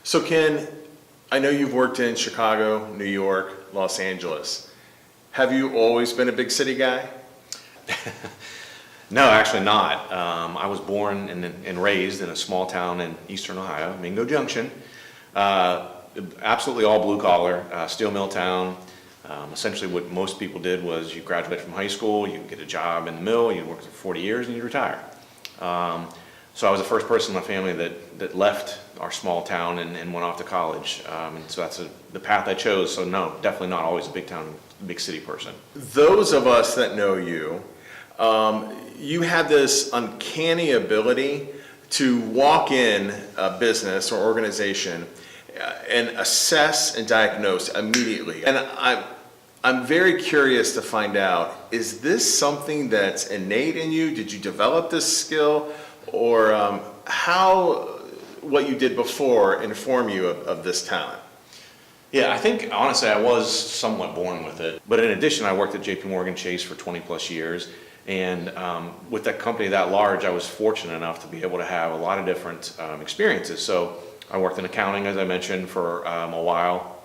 So Ken, I know you've worked in Chicago, New York, Los Angeles. Have you always been a big city guy? No, actually not. I was born and raised in a small town in eastern Ohio, Mingo Junction. Absolutely all blue collar, steel mill town. Essentially what most people did was you graduate from high school, you get a job in the mill, you work for 40 years and you retire. So I was the first person in my family that left our small town and went off to college. And so that's the path I chose. So no, definitely not always a big town, big city person. Those of us that know you, you have this uncanny ability to walk in a business or organization and assess and diagnose immediately. And I'm very curious to find out, is this something that's innate in you? Did you develop this skill? Or how what you did before inform you of this talent? Yeah, I think honestly I was somewhat born with it. But in addition, I worked at JP Chase for 20 plus years. And with that company that large, I was fortunate enough to be able to have a lot of different experiences. So I worked in accounting, as I mentioned, for a while,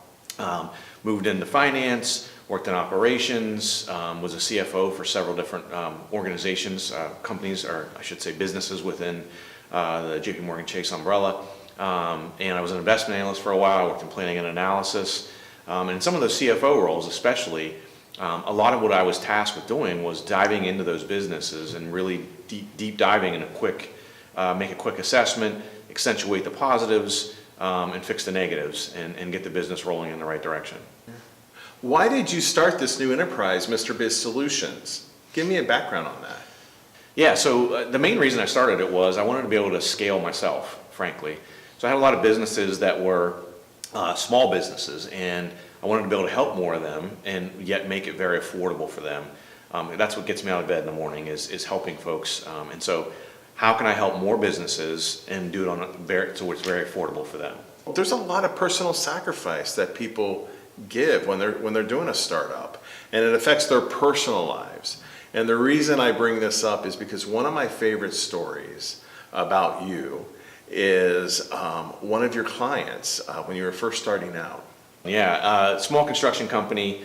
moved into finance, worked in operations, was a CFO for several different organizations, companies, or I should say businesses within the JP Chase umbrella. And I was an investment analyst for a while. I worked in planning and analysis. And in some of those CFO roles especially, a lot of what I was tasked with doing was diving into those businesses and really deep diving in make a quick assessment, accentuate the positives, and fix the negatives and get the business rolling in the right direction. Why did you start this new enterprise, Mr. Biz Solutions? Give me a background on that. Yeah, so the main reason I started it was I wanted to be able to scale myself, frankly. So I had a lot of businesses that were small businesses, and I wanted to be able to help more of them and yet make it very affordable for them. That's what gets me out of bed in the morning is helping folks. And so how can I help more businesses and do it so it's very affordable for them? There's a lot of personal sacrifice that people give when they're doing a startup, and it affects their personal lives. And the reason I bring this up is because one of my favorite stories about you is one of your clients when you were first starting out. Yeah, small construction company.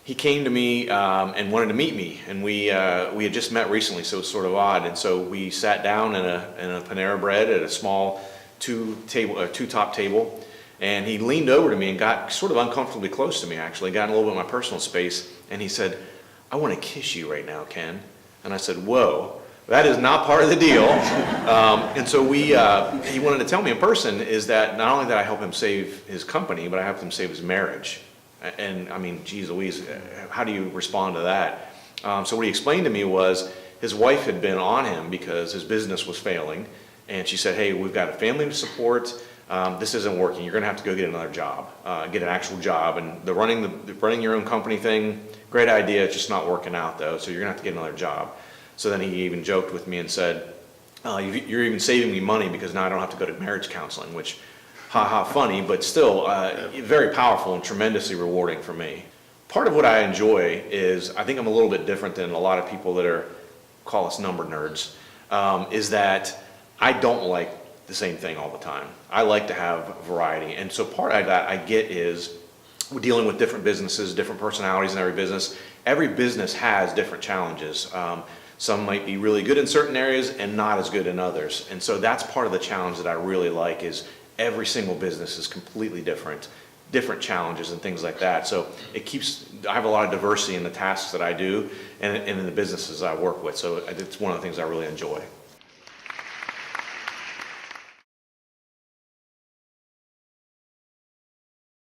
He came to me and wanted to meet me, and we had just met recently, so it was sort of odd. And so we sat down in a Panera Bread at a small two-top table, and he leaned over to me and got sort of uncomfortably close to me. Actually, got in a little bit of my personal space, and he said, "I want to kiss you right now, Ken." And I said, "Whoa, that is not part of the deal." And so he wanted to tell me in person is that not only did I help him save his company, but I helped him save his marriage. And I mean, geez Louise, how do you respond to that? So what he explained to me was his wife had been on him because his business was failing. And she said, "Hey, we've got a family to support. This isn't working. You're going to have to go get another job, get an actual job. And the running your own company thing, great idea. It's just not working out though. So you're going to have to get another job." So then he even joked with me and said, "You're even saving me money because now I don't have to go to marriage counseling," which, haha, funny, but still very powerful and tremendously rewarding for me. Part of what I enjoy is, I think I'm a little bit different than a lot of people that call us number nerds, is that I don't like the same thing all the time. I like to have variety. And so part of that I get is we're dealing with different businesses, different personalities in every business. Every business has different challenges. Some might be really good in certain areas and not as good in others. And so that's part of the challenge that I really like is every single business is completely different challenges and things like that. So I have a lot of diversity in the tasks that I do and in the businesses I work with. So it's one of the things I really enjoy.